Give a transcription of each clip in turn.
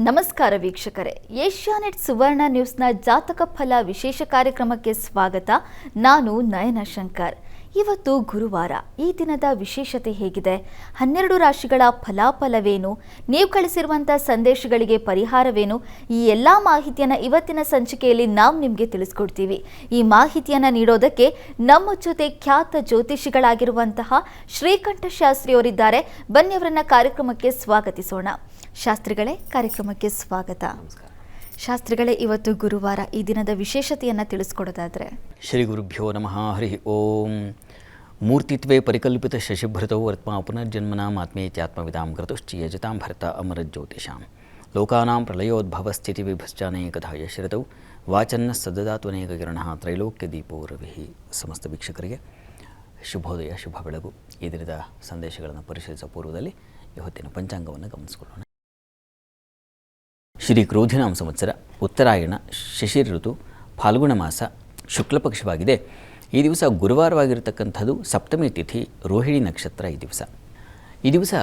ನಮಸ್ಕಾರ ವೀಕ್ಷಕರೇ, ಏಷ್ಯಾನೆಟ್ ಸುವರ್ಣ ನ್ಯೂಸ್ನ ಜಾತಕ ಫಲ ವಿಶೇಷ ಕಾರ್ಯಕ್ರಮಕ್ಕೆ ಸ್ವಾಗತ. ನಾನು ನಯನ ಶಂಕರ್. ಇವತ್ತು ಗುರುವಾರ. ಈ ದಿನದ ವಿಶೇಷತೆ ಹೇಗಿದೆ? 12 ರಾಶಿಗಳ ಫಲಾಫಲವೇನು? ನೀವು ಕಳಿಸಿರುವಂಥ ಸಂದೇಶಗಳಿಗೆ ಪರಿಹಾರವೇನು? ಈ ಎಲ್ಲ ಮಾಹಿತಿಯನ್ನು ಇವತ್ತಿನ ಸಂಚಿಕೆಯಲ್ಲಿ ನಾವು ನಿಮಗೆ ತಿಳಿಸ್ಕೊಡ್ತೀವಿ. ಈ ಮಾಹಿತಿಯನ್ನು ನೀಡೋದಕ್ಕೆ ನಮ್ಮ ಜೊತೆ ಖ್ಯಾತ ಜ್ಯೋತಿಷಿಗಳಾಗಿರುವಂತಹ ಶ್ರೀಕಂಠ ಶಾಸ್ತ್ರಿಯವರಿದ್ದಾರೆ. ಬನ್ನಿ ಅವರನ್ನ ಕಾರ್ಯಕ್ರಮಕ್ಕೆ ಸ್ವಾಗತಿಸೋಣ. ಶಾಸ್ತ್ರಿಗಳೇ, ಕಾರ್ಯಕ್ರಮಕ್ಕೆ ಸ್ವಾಗತ. ಶಾಸ್ತ್ರಿಗಳೇ, ಇವತ್ತು ಗುರುವಾರ, ಈ ದಿನದ ವಿಶೇಷತೆಯನ್ನು ತಿಳಿಸ್ಕೊಡೋದಾದರೆ? ಶ್ರೀ ಗುರುಭ್ಯೋ ನಮಃ. ಹರಿ ಓಂ. ಮೂರ್ತಿತ್ವೇ ಪರಿಕಲ್ಪಿತ ಶಶಿಭೃತೌ ವರ್ತ್ಮ ಪುನರ್ಜನ್ಮನಾಂ ಆತ್ಮೇತ್ಯಾತ್ಮವಿದಾಂ ಕೃತುಶ್ಚ ಯಜತಾಂ ಭರತ ಅಮರಜ್ಯೋತಿಷಾಂ ಲೋಕಾನಾಂ ಪ್ರಳಯೋದ್ಭವ ಸ್ಥಿತಿ ವಿಭಶ್ಚಾನೇಕಥಾ ಯಶ್ರತೌ ವಾಚನ್ನ ಸದದಾತ್ವನೇಕ ಕಿರಣಃ ತ್ರೈಲೋಕ್ಯ ದೀಪೋ ರವಿಃ. ಸಮಸ್ತ ವೀಕ್ಷಕರಿಗೆ ಶುಭೋದಯ, ಶುಭ ಬೆಳಗು. ಈ ದಿನದ ಸಂದೇಶಗಳನ್ನು ಪರಿಶೀಲಿಸುವ ಪೂರ್ವದಲ್ಲಿ ಇವತ್ತಿನ ಪಂಚಾಂಗವನ್ನು ಗಮನಿಸಿಕೊಳ್ಳೋಣ. ಶ್ರೀ ಕ್ರೋಧಿನಾಮ ಸಂವತ್ಸರ, ಉತ್ತರಾಯಣ, ಶಿಶಿರ ಋತು, ಫಾಲ್ಗುಣ ಮಾಸ, ಶುಕ್ಲಪಕ್ಷವಾಗಿದೆ. ಈ ದಿವಸ ಗುರುವಾರವಾಗಿರತಕ್ಕಂಥದ್ದು. ಸಪ್ತಮಿ ತಿಥಿ, ರೋಹಿಣಿ ನಕ್ಷತ್ರ. ಈ ದಿವಸ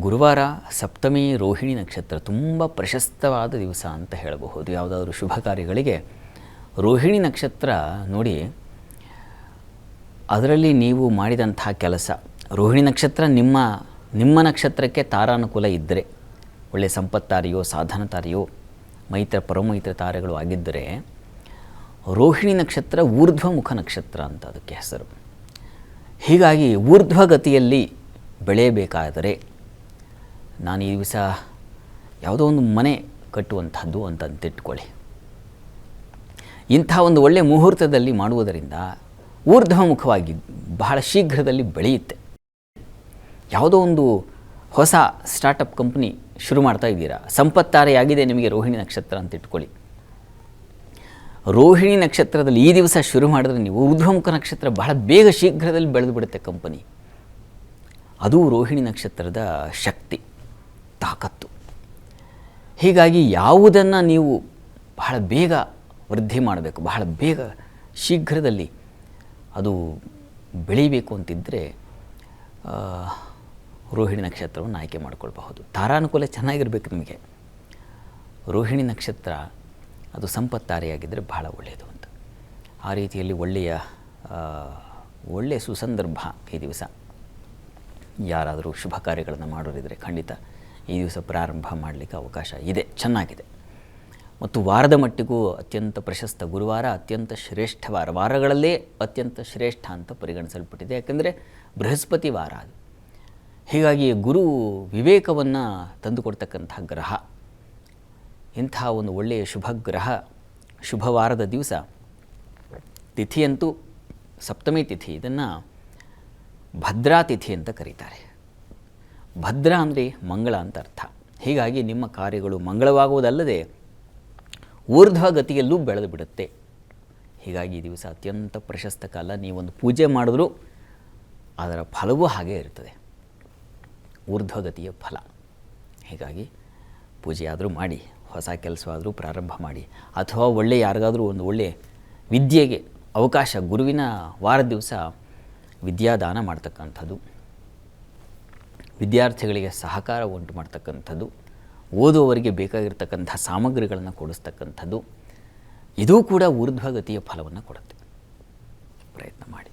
ಗುರುವಾರ, ಸಪ್ತಮಿ, ರೋಹಿಣಿ ನಕ್ಷತ್ರ ತುಂಬ ಪ್ರಶಸ್ತವಾದ ದಿವಸ ಅಂತ ಹೇಳಬಹುದು. ಯಾವುದಾದ್ರೂ ಶುಭ ಕಾರ್ಯಗಳಿಗೆ ರೋಹಿಣಿ ನಕ್ಷತ್ರ ನೋಡಿ, ಅದರಲ್ಲಿ ನೀವು ಮಾಡಿದಂಥ ಕೆಲಸ, ರೋಹಿಣಿ ನಕ್ಷತ್ರ ನಿಮ್ಮ ನಕ್ಷತ್ರಕ್ಕೆ ತಾರಾನುಕೂಲ ಇದ್ದರೆ, ಒಳ್ಳೆಯ ಸಂಪತ್ತಾರಿಯೋ ಸಾಧನ ತಾರೆಯೋ ಮೈತ್ರ ಪರಮೈತ್ರ ತಾರೆಗಳು ಆಗಿದ್ದರೆ, ರೋಹಿಣಿ ನಕ್ಷತ್ರ ಊರ್ಧ್ವಮುಖ ನಕ್ಷತ್ರ ಅಂತ ಅದಕ್ಕೆ ಹೆಸರು. ಹೀಗಾಗಿ ಊರ್ಧ್ವಗತಿಯಲ್ಲಿ ಬೆಳೆಯಬೇಕಾದರೆ ನಾನು ಈ ದಿವಸ ಯಾವುದೋ ಒಂದು ಮನೆ ಕಟ್ಟುವಂಥದ್ದು ಅಂತಂತಿಟ್ಕೊಳ್ಳಿ. ಇಂಥ ಒಂದು ಒಳ್ಳೆಯ ಮುಹೂರ್ತದಲ್ಲಿ ಮಾಡುವುದರಿಂದ ಊರ್ಧ್ವಮುಖವಾಗಿ ಬಹಳ ಶೀಘ್ರದಲ್ಲಿ ಬೆಳೆಯುತ್ತೆ. ಯಾವುದೋ ಒಂದು ಹೊಸ ಸ್ಟಾರ್ಟಪ್ ಕಂಪ್ನಿ ಶುರು ಮಾಡ್ತಾ ಇದ್ದೀರಾ, ಸಂಪತ್ತಾರೆಯಾಗಿದೆ ನಿಮಗೆ ರೋಹಿಣಿ ನಕ್ಷತ್ರ ಅಂತ ಇಟ್ಕೊಳ್ಳಿ. ರೋಹಿಣಿ ನಕ್ಷತ್ರದಲ್ಲಿ ಈ ದಿವಸ ಶುರು ಮಾಡಿದ್ರೆ ನೀವು ಊರ್ಧ್ವಮುಖ ನಕ್ಷತ್ರ ಬಹಳ ಬೇಗ ಶೀಘ್ರದಲ್ಲಿ ಬೆಳೆದು ಬಿಡುತ್ತೆ ಕಂಪನಿ. ಅದು ರೋಹಿಣಿ ನಕ್ಷತ್ರದ ಶಕ್ತಿ, ತಾಕತ್ತು. ಹೀಗಾಗಿ ಯಾವುದನ್ನು ನೀವು ಬಹಳ ಬೇಗ ವೃದ್ಧಿ ಮಾಡಬೇಕು, ಬಹಳ ಬೇಗ ಶೀಘ್ರದಲ್ಲಿ ಅದು ಬೆಳೀಬೇಕು ಅಂತಿದ್ದರೆ ರೋಹಿಣಿ ನಕ್ಷತ್ರವನ್ನು ಆಯ್ಕೆ ಮಾಡಿಕೊಳ್ಬಹುದು. ತಾರಾನುಕೂಲ ಚೆನ್ನಾಗಿರಬೇಕು ನಿಮಗೆ. ರೋಹಿಣಿ ನಕ್ಷತ್ರ ಅದು ಸಂಪತ್ತಾರೆಯಾಗಿದ್ದರೆ ಬಹಳ ಒಳ್ಳೆಯದು ಅಂತ. ಆ ರೀತಿಯಲ್ಲಿ ಒಳ್ಳೆಯ ಸುಸಂದರ್ಭ ಈ ದಿವಸ. ಯಾರಾದರೂ ಶುಭ ಕಾರ್ಯಗಳನ್ನು ಮಾಡೋರಿದ್ದರೆ ಖಂಡಿತ ಈ ದಿವಸ ಪ್ರಾರಂಭ ಮಾಡಲಿಕ್ಕೆ ಅವಕಾಶ ಇದೆ, ಚೆನ್ನಾಗಿದೆ. ಮತ್ತು ವಾರದ ಮಟ್ಟಿಗೂ ಅತ್ಯಂತ ಪ್ರಶಸ್ತ ಗುರುವಾರ, ಅತ್ಯಂತ ಶ್ರೇಷ್ಠ ವಾರ. ವಾರಗಳಲ್ಲೇ ಅತ್ಯಂತ ಶ್ರೇಷ್ಠ ಅಂತ ಪರಿಗಣಿಸಲ್ಪಟ್ಟಿದೆ, ಯಾಕೆಂದರೆ ಬೃಹಸ್ಪತಿ ವಾರ ಅದು. ಹೀಗಾಗಿ ಗುರು ವಿವೇಕವನ್ನು ತಂದುಕೊಡ್ತಕ್ಕಂಥ ಗ್ರಹ. ಇಂಥ ಒಂದು ಒಳ್ಳೆಯ ಶುಭ ಗ್ರಹ, ಶುಭವಾರದ ದಿವಸ. ತಿಥಿಯಂತೂ ಸಪ್ತಮಿ ತಿಥಿ. ಇದನ್ನು ಭದ್ರಾ ತಿಥಿ ಅಂತ ಕರೀತಾರೆ. ಭದ್ರ ಅಂದರೆ ಮಂಗಳ ಅಂತ ಅರ್ಥ. ಹೀಗಾಗಿ ನಿಮ್ಮ ಕಾರ್ಯಗಳು ಮಂಗಳವಾಗುವುದಲ್ಲದೆ ಊರ್ಧ್ವಗತಿಯಲ್ಲೂ ಬೆಳೆದು ಬಿಡುತ್ತೆ. ಹೀಗಾಗಿ ಈ ದಿವಸ ಅತ್ಯಂತ ಪ್ರಶಸ್ತ ಕಾಲ. ನೀವೊಂದು ಪೂಜೆ ಮಾಡಿದ್ರೂ ಅದರ ಫಲವೂ ಹಾಗೇ ಇರ್ತದೆ, ಊರ್ಧ್ವಗತಿಯ ಫಲ. ಹೀಗಾಗಿ ಪೂಜೆಯಾದರೂ ಮಾಡಿ, ಹೊಸ ಕೆಲಸವಾದರೂ ಪ್ರಾರಂಭ ಮಾಡಿ, ಅಥವಾ ಯಾರಿಗಾದರೂ ಒಂದು ಒಳ್ಳೆಯ ವಿದ್ಯೆಗೆ ಅವಕಾಶ, ಗುರುವಿನ ವಾರದ ದಿವಸ ವಿದ್ಯಾದಾನ ಮಾಡ್ತಕ್ಕಂಥದ್ದು, ವಿದ್ಯಾರ್ಥಿಗಳಿಗೆ ಸಹಕಾರ ಉಂಟು ಮಾಡ್ತಕ್ಕಂಥದ್ದು, ಓದುವವರಿಗೆ ಬೇಕಾಗಿರ್ತಕ್ಕಂಥ ಸಾಮಗ್ರಿಗಳನ್ನು ಕೊಡಿಸ್ತಕ್ಕಂಥದ್ದು, ಇದೂ ಕೂಡ ಊರ್ಧ್ವಗತಿಯ ಫಲವನ್ನು ಕೊಡುತ್ತೆ. ಪ್ರಯತ್ನ ಮಾಡಿ.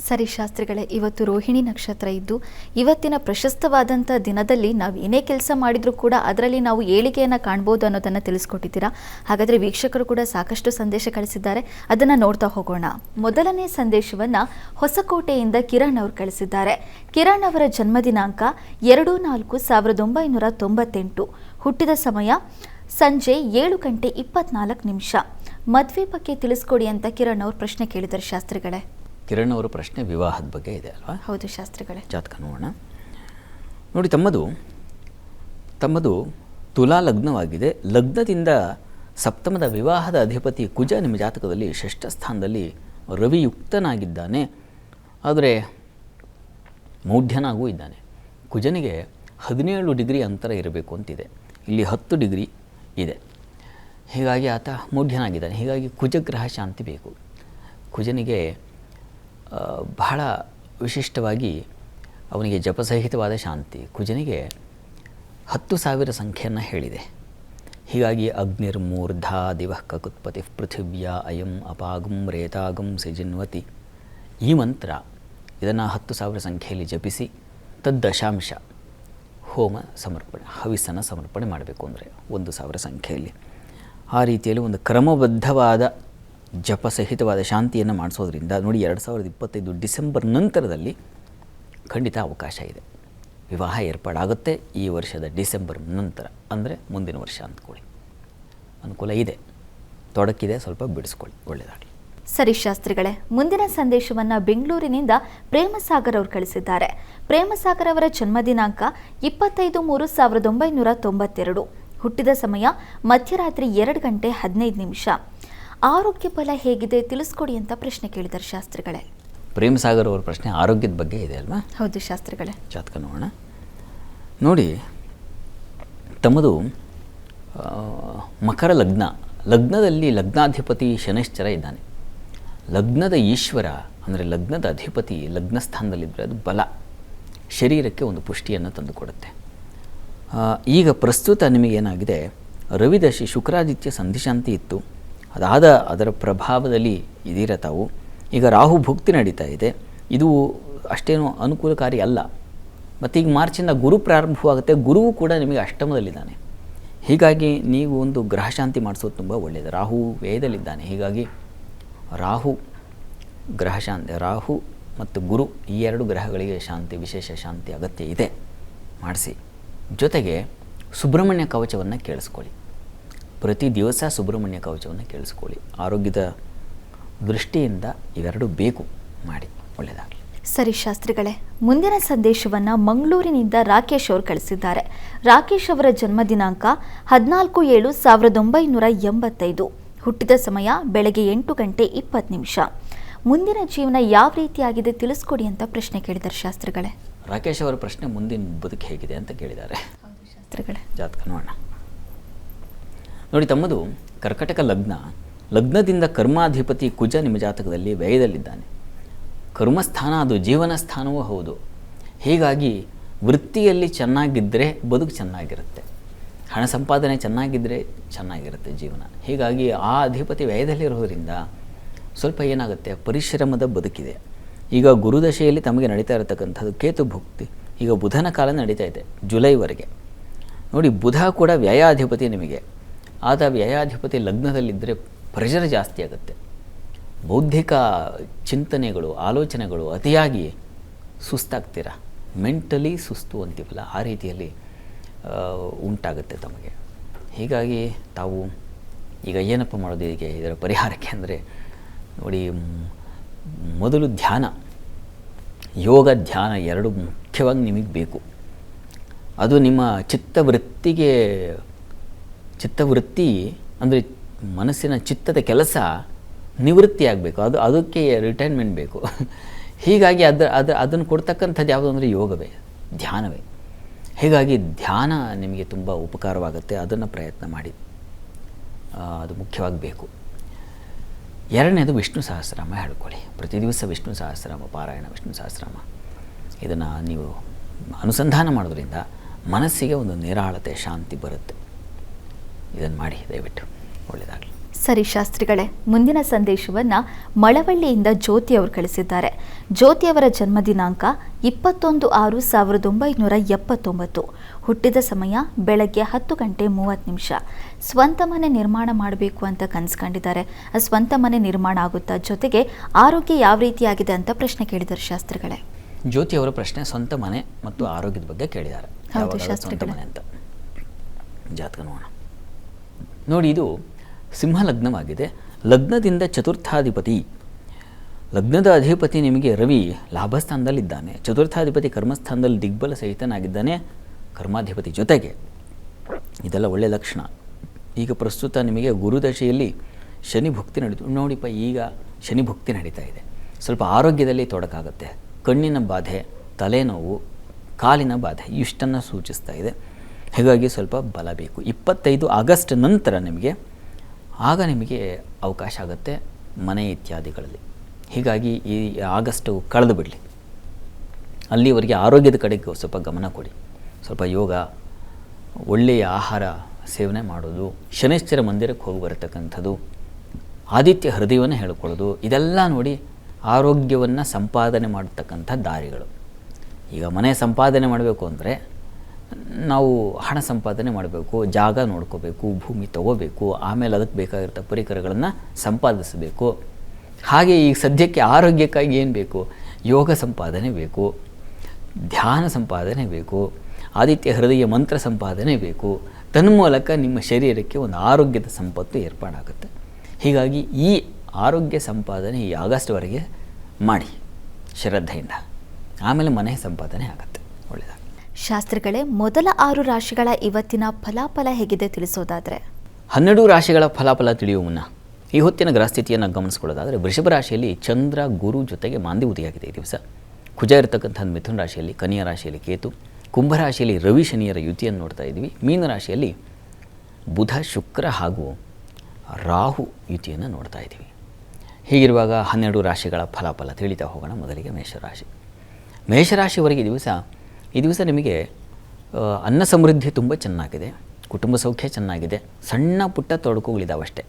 ಸರಿ ಶಾಸ್ತ್ರಿಗಳೇ, ಇವತ್ತು ರೋಹಿಣಿ ನಕ್ಷತ್ರ ಇದ್ದು ಇವತ್ತಿನ ಪ್ರಶಸ್ತವಾದಂಥ ದಿನದಲ್ಲಿ ನಾವು ಏನೇ ಕೆಲಸ ಮಾಡಿದರೂ ಕೂಡ ಅದರಲ್ಲಿ ನಾವು ಏಳಿಗೆಯನ್ನು ಕಾಣ್ಬೋದು ಅನ್ನೋದನ್ನು ತಿಳಿಸ್ಕೊಟ್ಟಿದ್ದೀರಾ. ಹಾಗಾದರೆ ವೀಕ್ಷಕರು ಕೂಡ ಸಾಕಷ್ಟು ಸಂದೇಶ ಕಳಿಸಿದ್ದಾರೆ, ಅದನ್ನು ನೋಡ್ತಾ ಹೋಗೋಣ. ಮೊದಲನೇ ಸಂದೇಶವನ್ನು ಹೊಸಕೋಟೆಯಿಂದ ಕಿರಣ್ ಅವರು ಕಳಿಸಿದ್ದಾರೆ. ಕಿರಣ್ ಅವರ ಜನ್ಮದಿನಾಂಕ 2/4/1998. ಹುಟ್ಟಿದ ಸಮಯ ಸಂಜೆ 7:24. ಮದುವೆ ಬಗ್ಗೆ ತಿಳಿಸ್ಕೊಡಿ ಅಂತ ಕಿರಣ್ ಅವರು ಪ್ರಶ್ನೆ ಕೇಳಿದ್ದಾರೆ. ಶಾಸ್ತ್ರಿಗಳೇ, ಕಿರಣ್ ಅವರ ಪ್ರಶ್ನೆ ವಿವಾಹದ ಬಗ್ಗೆ ಇದೆ ಅಲ್ವಾ? ಹೌದು ಶಾಸ್ತ್ರಿಗಳೇ. ಜಾತಕ ನೋಡೋಣ. ನೋಡಿ, ತಮ್ಮದು ತುಲಾ ಲಗ್ನವಾಗಿದೆ. ಲಗ್ನದಿಂದ ಸಪ್ತಮದ ವಿವಾಹದ ಅಧಿಪತಿ ಕುಜ ನಿಮ್ಮ ಜಾತಕದಲ್ಲಿ ಷಷ್ಠ ಸ್ಥಾನದಲ್ಲಿ ರವಿಯುಕ್ತನಾಗಿದ್ದಾನೆ. ಆದರೆ ಮೌಢ್ಯನಾಗೂ ಇದ್ದಾನೆ. ಕುಜನಿಗೆ 17 ಡಿಗ್ರಿ ಅಂತರ ಇರಬೇಕು ಅಂತಿದೆ, ಇಲ್ಲಿ 10 ಡಿಗ್ರಿ ಇದೆ. ಹೀಗಾಗಿ ಆತ ಮೌಢ್ಯನಾಗಿದ್ದಾನೆ. ಹೀಗಾಗಿ ಕುಜಗ್ರಹ ಶಾಂತಿ ಬೇಕು. ಕುಜನಿಗೆ ಬಹಳ ವಿಶಿಷ್ಟವಾಗಿ ಅವನಿಗೆ ಜಪಸಹಿತವಾದ ಶಾಂತಿ. ಕುಜನಿಗೆ 10,000 ಸಂಖ್ಯೆಯನ್ನು ಹೇಳಿದೆ. ಹೀಗಾಗಿ ಅಗ್ನಿರ್ಮೂರ್ಧಾ ದಿವಃ ಕಕುತ್ಪತಿ ಪೃಥಿವ್ಯಾ ಅಯಂ ಅಪಾಗಂ ರೇತಾಗಂ ಸಿಜಿನ್ವತಿ ಈ ಮಂತ್ರ ಇದನ್ನು 10,000 ಸಂಖ್ಯೆಯಲ್ಲಿ ಜಪಿಸಿ ತದ್ದಶಾಂಶ ಹೋಮ ಸಮರ್ಪಣೆ ಹವಿಸ್ಸನ್ನು ಸಮರ್ಪಣೆ ಮಾಡಬೇಕು. ಅಂದರೆ 1,000 ಸಂಖ್ಯೆಯಲ್ಲಿ ಆ ರೀತಿಯಲ್ಲಿ ಒಂದು ಕ್ರಮಬದ್ಧವಾದ ಜಪಸಹಿತವಾದ ಶಾಂತಿಯನ್ನು ಮಾಡಿಸೋದ್ರಿಂದ ನೋಡಿ 2025 ಡಿಸೆಂಬರ್ ನಂತರದಲ್ಲಿ ಖಂಡಿತ ಅವಕಾಶ ಇದೆ. ವಿವಾಹ ಏರ್ಪಾಡಾಗುತ್ತೆ ಈ ವರ್ಷದ ಡಿಸೆಂಬರ್ ನಂತರ, ಅಂದರೆ ಮುಂದಿನ ವರ್ಷ ಅಂದ್ಕೊಳ್ಳಿ. ಅನುಕೂಲ ಇದೆ, ತೊಡಕಿದೆ, ಸ್ವಲ್ಪ ಬಿಡಿಸ್ಕೊಳ್ಳಿ, ಒಳ್ಳೆಯದಾಗಲಿ. ಸರಿ ಶಾಸ್ತ್ರಿಗಳೇ, ಮುಂದಿನ ಸಂದೇಶವನ್ನು ಬೆಂಗಳೂರಿನಿಂದ ಪ್ರೇಮಸಾಗರ್ ಅವರು ಕಳಿಸಿದ್ದಾರೆ. ಪ್ರೇಮಸಾಗರ್ ಅವರ ಜನ್ಮದಿನಾಂಕ 25/3/1992. ಹುಟ್ಟಿದ ಸಮಯ ಮಧ್ಯರಾತ್ರಿ 2 ಗಂಟೆ 15 ನಿಮಿಷ. ಆರೋಗ್ಯ ಬಲ ಹೇಗಿದೆ ತಿಳಿಸ್ಕೊಡಿ ಅಂತ ಪ್ರಶ್ನೆ ಕೇಳಿದ್ದಾರೆ ಶಾಸ್ತ್ರಿಗಳೇ. ಪ್ರೇಮಸಾಗರ್ ಅವರ ಪ್ರಶ್ನೆ ಆರೋಗ್ಯದ ಬಗ್ಗೆ ಇದೆ ಅಲ್ವಾ? ಹೌದು ಶಾಸ್ತ್ರಿಗಳೇ. ಜಾತಕ ನೋಡೋಣ. ನೋಡಿ, ತಮ್ಮದು ಮಕರ ಲಗ್ನ, ಲಗ್ನದಲ್ಲಿ ಲಗ್ನಾಧಿಪತಿ ಶನೈಶ್ಚರ ಇದ್ದಾನೆ. ಲಗ್ನದ ಈಶ್ವರ ಅಂದರೆ ಲಗ್ನದ ಅಧಿಪತಿ ಲಗ್ನ ಸ್ಥಾನದಲ್ಲಿದ್ದರೆ ಅದು ಬಲ, ಶರೀರಕ್ಕೆ ಒಂದು ಪುಷ್ಟಿಯನ್ನು ತಂದುಕೊಡುತ್ತೆ. ಈಗ ಪ್ರಸ್ತುತ ನಿಮಗೇನಾಗಿದೆ, ರವಿದಶಿ ಶುಕ್ರಾದಿತ್ಯ ಸಂಧಿಶಾಂತಿ ಇತ್ತು, ಅದರ ಪ್ರಭಾವದಲ್ಲಿ ಇದೀರ ತಾವು. ಈಗ ರಾಹು ಭುಕ್ತಿ ನಡೀತಾ ಇದೆ, ಇದು ಅಷ್ಟೇನು ಅನುಕೂಲಕಾರಿ ಅಲ್ಲ. ಮತ್ತು ಈಗ ಮಾರ್ಚಿಂದ ಗುರು ಪ್ರಾರಂಭವಾಗುತ್ತೆ, ಗುರುವು ಕೂಡ ನಿಮಗೆ ಅಷ್ಟಮದಲ್ಲಿದ್ದಾನೆ. ಹೀಗಾಗಿ ನೀವು ಒಂದು ಗ್ರಹಶಾಂತಿ ಮಾಡಿಸೋದು ತುಂಬ ಒಳ್ಳೆಯದು. ರಾಹು ವ್ಯಯದಲ್ಲಿದ್ದಾನೆ, ಹೀಗಾಗಿ ರಾಹು ಗ್ರಹಶಾಂತಿ, ರಾಹು ಮತ್ತು ಗುರು ಈ 2 ಗ್ರಹಗಳಿಗೆ ಶಾಂತಿ, ವಿಶೇಷ ಶಾಂತಿ ಅಗತ್ಯ ಇದೆ, ಮಾಡಿಸಿ. ಜೊತೆಗೆ ಸುಬ್ರಹ್ಮಣ್ಯ ಕವಚವನ್ನು ಕೇಳಿಸ್ಕೊಳ್ಳಿ. ಪ್ರತಿ ದಿವಸ ಸುಬ್ರಹ್ಮಣ್ಯ ಕವಚವನ್ನು ಕೇಳಿಸ್ಕೊಳ್ಳಿ. ಆರೋಗ್ಯದ ದೃಷ್ಟಿಯಿಂದ ಇವೆರಡು ಬೇಕು, ಮಾಡಿ, ಒಳ್ಳೆಯದಾಗಲಿ. ಸರಿ ಶಾಸ್ತ್ರಿಗಳೇ, ಮುಂದಿನ ಸಂದೇಶವನ್ನು ಮಂಗಳೂರಿನಿಂದ ರಾಕೇಶ್ ಅವರು ಕಳಿಸಿದ್ದಾರೆ. ರಾಕೇಶ್ ಅವರ ಜನ್ಮದಿನಾಂಕ 14/7/1985. ಹುಟ್ಟಿದ ಸಮಯ ಬೆಳಗ್ಗೆ 8 ಗಂಟೆ 20 ನಿಮಿಷ. ಮುಂದಿನ ಜೀವನ ಯಾವ ರೀತಿಯಾಗಿದೆ ತಿಳಿಸ್ಕೊಡಿ ಅಂತ ಪ್ರಶ್ನೆ ಕೇಳಿದ್ದಾರೆ ಶಾಸ್ತ್ರಿಗಳೇ. ರಾಕೇಶ್ ಅವರ ಪ್ರಶ್ನೆ ಮುಂದಿನ ಬದುಕು ಹೇಗಿದೆ ಅಂತ ಕೇಳಿದ್ದಾರೆ. ಶಾಸ್ತ್ರಿಗಳೇ, ಜಾತಕ ನೋಡೋಣ. ನೋಡಿ, ತಮ್ಮದು ಕರ್ಕಟಕ ಲಗ್ನ, ಲಗ್ನದಿಂದ ಕರ್ಮಾಧಿಪತಿ ಕುಜ ನಿಮ್ಮ ಜಾತಕದಲ್ಲಿ ವ್ಯಯದಲ್ಲಿದ್ದಾನೆ. ಕರ್ಮಸ್ಥಾನ ಅದು ಜೀವನ ಸ್ಥಾನವೂ ಹೌದು. ಹೀಗಾಗಿ ವೃತ್ತಿಯಲ್ಲಿ ಚೆನ್ನಾಗಿದ್ದರೆ ಬದುಕು ಚೆನ್ನಾಗಿರುತ್ತೆ, ಹಣ ಸಂಪಾದನೆ ಚೆನ್ನಾಗಿದ್ದರೆ ಚೆನ್ನಾಗಿರುತ್ತೆ ಜೀವನ. ಹೀಗಾಗಿ ಆ ಅಧಿಪತಿ ವ್ಯಯದಲ್ಲಿರೋದ್ರಿಂದ ಸ್ವಲ್ಪ ಏನಾಗುತ್ತೆ, ಪರಿಶ್ರಮದ ಬದುಕಿದೆ. ಈಗ ಗುರುದಶೆಯಲ್ಲಿ ತಮಗೆ ನಡೀತಾ ಇರತಕ್ಕಂಥದ್ದು ಕೇತು ಭುಕ್ತಿ. ಈಗ ಬುಧನ ಕಾಲ ನಡೀತಾ ಇದೆ ಜುಲೈವರೆಗೆ. ನೋಡಿ, ಬುಧ ಕೂಡ ವ್ಯಯಾಧಿಪತಿ ನಿಮಗೆ. ಆದ ವ್ಯಯಾಧಿಪತಿ ಲಗ್ನದಲ್ಲಿದ್ದರೆ ಪ್ರೆಷರ್ ಜಾಸ್ತಿ ಆಗುತ್ತೆ. ಬೌದ್ಧಿಕ ಚಿಂತನೆಗಳು, ಆಲೋಚನೆಗಳು ಅತಿಯಾಗಿ ಸುಸ್ತಾಗ್ತೀರ, ಮೆಂಟಲಿ ಸುಸ್ತು ಅಂತೀವಲ್ಲ, ಆ ರೀತಿಯಲ್ಲಿ ಉಂಟಾಗುತ್ತೆ ತಮಗೆ. ಹೀಗಾಗಿ ತಾವು ಈಗ ಏನಪ್ಪ ಮಾಡೋದು ಇದರ ಪರಿಹಾರಕ್ಕೆ ಅಂದರೆ ನೋಡಿ, ಮೊದಲು ಧ್ಯಾನ, ಯೋಗ, ಧ್ಯಾನ 2 ಮುಖ್ಯವಾಗಿ ನಿಮಗೆ ಬೇಕು. ಅದು ನಿಮ್ಮ ಚಿತ್ತವೃತ್ತಿ ಅಂದರೆ ಮನಸ್ಸಿನ ಚಿತ್ತದ ಕೆಲಸ ನಿವೃತ್ತಿ ಆಗಬೇಕು. ಅದಕ್ಕೆ ರಿಟೈರ್ಮೆಂಟ್ ಬೇಕು. ಹೀಗಾಗಿ ಅದನ್ನು ಕೊಡ್ತಕ್ಕಂಥದ್ದು ಯಾವುದು ಅಂದರೆ ಯೋಗವೇ, ಧ್ಯಾನವೇ. ಹೀಗಾಗಿ ಧ್ಯಾನ ನಿಮಗೆ ತುಂಬ ಉಪಕಾರವಾಗುತ್ತೆ, ಅದನ್ನು ಪ್ರಯತ್ನ ಮಾಡಿ, ಅದು ಮುಖ್ಯವಾಗಿ ಬೇಕು. 2ನೇದು ವಿಷ್ಣು ಸಹಸ್ರನಾಮ ಹೇಳ್ಕೊಳ್ಳಿ. ಪ್ರತಿ ದಿವಸ ವಿಷ್ಣು ಸಹಸ್ರನಾಮ ಪಾರಾಯಣ, ವಿಷ್ಣು ಸಹಸ್ರನಾಮ ಇದನ್ನು ನೀವು ಅನುಸಂಧಾನ ಮಾಡೋದ್ರಿಂದ ಮನಸ್ಸಿಗೆ ಒಂದು ನಿರಾಳತೆ, ಶಾಂತಿ ಬರುತ್ತೆ. ಇದನ್ನು ಮಾಡಿ, ದಯವಿಟ್ಟು, ಒಳ್ಳೆಯದಾಗಲಿ. ಸರಿ ಶಾಸ್ತ್ರಿಗಳೇ, ಮುಂದಿನ ಸಂದೇಶವನ್ನು ಮಳವಳ್ಳಿಯಿಂದ ಜ್ಯೋತಿ ಅವರು ಕಳಿಸಿದ್ದಾರೆ. ಜ್ಯೋತಿ ಅವರ ಜನ್ಮದಿನಾಂಕ 21/6/1979. ಹುಟ್ಟಿದ ಸಮಯ ಬೆಳಗ್ಗೆ 10 ಗಂಟೆ 30 ನಿಮಿಷ. ಸ್ವಂತ ಮನೆ ನಿರ್ಮಾಣ ಮಾಡಬೇಕು ಅಂತ ಕನಸ್ಕೊಂಡಿದ್ದಾರೆ. ಸ್ವಂತ ಮನೆ ನಿರ್ಮಾಣ ಆಗುತ್ತಾ? ಜೊತೆಗೆ ಆರೋಗ್ಯ ಯಾವ ರೀತಿಯಾಗಿದೆ ಅಂತ ಪ್ರಶ್ನೆ ಕೇಳಿದ್ದಾರೆ ಶಾಸ್ತ್ರಿಗಳೇ. ಜ್ಯೋತಿ ಅವರ ಪ್ರಶ್ನೆ ಸ್ವಂತ ಮನೆ ಮತ್ತು ಆರೋಗ್ಯದ ಬಗ್ಗೆ ಕೇಳಿದ್ದಾರೆ. ಹೌದು ಶಾಸ್ತ್ರಿಗಳೇ. ಅಂತ ಜಾತಕ ನೋಡೋಣ. ನೋಡಿ, ಇದು ಸಿಂಹ ಲಗ್ನವಾಗಿದೆ. ಲಗ್ನದಿಂದ ಚತುರ್ಥಾಧಿಪತಿ, ಲಗ್ನದ ಅಧಿಪತಿ ನಿಮಗೆ ರವಿ ಲಾಭಸ್ಥಾನದಲ್ಲಿದ್ದಾನೆ. ಚತುರ್ಥಾಧಿಪತಿ ಕರ್ಮಸ್ಥಾನದಲ್ಲಿ ದಿಗ್ಬಲ ಸಹಿತನಾಗಿದ್ದಾನೆ, ಕರ್ಮಾಧಿಪತಿ ಜೊತೆಗೆ. ಇದೆಲ್ಲ ಒಳ್ಳೆಯ ಲಕ್ಷಣ. ಈಗ ಪ್ರಸ್ತುತ ನಿಮಗೆ ಗುರುದಶೆಯಲ್ಲಿ ಶನಿ ಭುಕ್ತಿ ನಡೀತು. ನೋಡಿಪ್ಪ, ಈಗ ಶನಿ ಭುಕ್ತಿ ನಡೀತಾ ಇದೆ. ಸ್ವಲ್ಪ ಆರೋಗ್ಯದಲ್ಲಿ ತೊಡಕಾಗುತ್ತೆ. ಕಣ್ಣಿನ ಬಾಧೆ, ತಲೆನೋವು, ಕಾಲಿನ ಬಾಧೆ ಇಷ್ಟನ್ನು ಸೂಚಿಸ್ತಾ ಇದೆ. ಹೀಗಾಗಿ ಸ್ವಲ್ಪ ಬಲ ಬೇಕು. 25 ಆಗಸ್ಟ್ ನಂತರ ಆಗ ನಿಮಗೆ ಅವಕಾಶ ಆಗುತ್ತೆ ಮನೆ ಇತ್ಯಾದಿಗಳಲ್ಲಿ. ಹೀಗಾಗಿ ಈ ಆಗಸ್ಟು ಕಳೆದು ಬಿಡಲಿ, ಅಲ್ಲಿವರೆಗೆ ಆರೋಗ್ಯದ ಕಡೆಗೆ ಸ್ವಲ್ಪ ಗಮನ ಕೊಡಿ. ಸ್ವಲ್ಪ ಯೋಗ, ಒಳ್ಳೆಯ ಆಹಾರ ಸೇವನೆ ಮಾಡೋದು, ಶನೈಶ್ಚರ ಮಂದಿರಕ್ಕೆ ಹೋಗಿ ಬರತಕ್ಕಂಥದ್ದು, ಆದಿತ್ಯ ಹೃದಯವನ್ನು ಹೇಳ್ಕೊಳ್ಳೋದು, ಇದೆಲ್ಲ ನೋಡಿ ಆರೋಗ್ಯವನ್ನು ಸಂಪಾದನೆ ಮಾಡತಕ್ಕಂಥ ದಾರಿಗಳು. ಈಗ ಮನೆ ಸಂಪಾದನೆ ಮಾಡಬೇಕು ಅಂದರೆ ನಾವು ಹಣ ಸಂಪಾದನೆ ಮಾಡಬೇಕು, ಜಾಗ ನೋಡ್ಕೋಬೇಕು, ಭೂಮಿ ತಗೋಬೇಕು, ಆಮೇಲೆ ಅದಕ್ಕೆ ಬೇಕಾಗಿರೋ ಪರಿಕರಗಳನ್ನು ಸಂಪಾದಿಸಬೇಕು. ಹಾಗೆ ಈಗ ಸದ್ಯಕ್ಕೆ ಆರೋಗ್ಯಕ್ಕಾಗಿ ಏನು ಬೇಕು? ಯೋಗ ಸಂಪಾದನೆ ಬೇಕು, ಧ್ಯಾನ ಸಂಪಾದನೆ ಬೇಕು, ಆದಿತ್ಯ ಹೃದಯ ಮಂತ್ರ ಸಂಪಾದನೆ ಬೇಕು. ತನ್ಮೂಲಕ ನಿಮ್ಮ ಶರೀರಕ್ಕೆ ಒಂದು ಆರೋಗ್ಯದ ಸಂಪತ್ತು ಏರ್ಪಾಡಾಗುತ್ತೆ. ಹೀಗಾಗಿ ಈ ಆರೋಗ್ಯ ಸಂಪಾದನೆ ಈ ಆಗಸ್ಟ್ವರೆಗೆ ಮಾಡಿ ಶ್ರದ್ಧೆಯಿಂದ, ಆಮೇಲೆ ಮನೆ ಸಂಪಾದನೆ ಆಗುತ್ತೆ. ಒಳ್ಳೆಯದಾಗಿ. ಶಾಸ್ತ್ರಿಗಳೇ, ಮೊದಲ 6 ರಾಶಿಗಳ ಇವತ್ತಿನ ಫಲಾಫಲ ಹೇಗಿದೆ ತಿಳಿಸೋದಾದರೆ? 12 ರಾಶಿಗಳ ಫಲಾಫಲ ತಿಳಿಯುವ ಮುನ್ನ ಈ ಹೊತ್ತಿನ ಗ್ರಹಸ್ಥಿತಿಯನ್ನು ಗಮನಿಸ್ಕೊಳ್ಳೋದಾದರೆ, ವೃಷಭ ರಾಶಿಯಲ್ಲಿ ಚಂದ್ರ ಗುರು ಜೊತೆಗೆ ಮಾಂದ್ಯವುದಿಯಾಗಿದೆ ಈ ದಿವಸ. ಕುಜ ಇರತಕ್ಕಂಥದ್ದು ಮಿಥುನ ರಾಶಿಯಲ್ಲಿ, ಕನ್ಯಾ ರಾಶಿಯಲ್ಲಿ ಕೇತು, ಕುಂಭರಾಶಿಯಲ್ಲಿ ರವಿ ಶನಿಯರ ಯುತಿಯನ್ನು ನೋಡ್ತಾ ಇದ್ದೀವಿ. ಮೀನ ರಾಶಿಯಲ್ಲಿ ಬುಧ ಶುಕ್ರ ಹಾಗೂ ರಾಹು ಯುತಿಯನ್ನು ನೋಡ್ತಾ ಇದ್ದೀವಿ. ಹೀಗಿರುವಾಗ 12 ರಾಶಿಗಳ ಫಲಾಫಲ ತಿಳಿತಾ ಹೋಗೋಣ. ಮೊದಲಿಗೆ ಮೇಷರಾಶಿ. ಮೇಷರಾಶಿಯವರೆಗೆ ಈ ದಿವಸ ನಿಮಗೆ ಅನ್ನ ಸಮೃದ್ಧಿ ತುಂಬ ಚೆನ್ನಾಗಿದೆ, ಕುಟುಂಬ ಸೌಖ್ಯ ಚೆನ್ನಾಗಿದೆ, ಸಣ್ಣ ಪುಟ್ಟ ತೊಡಕುಗಳಿದ್ದಾವಷ್ಟೇ.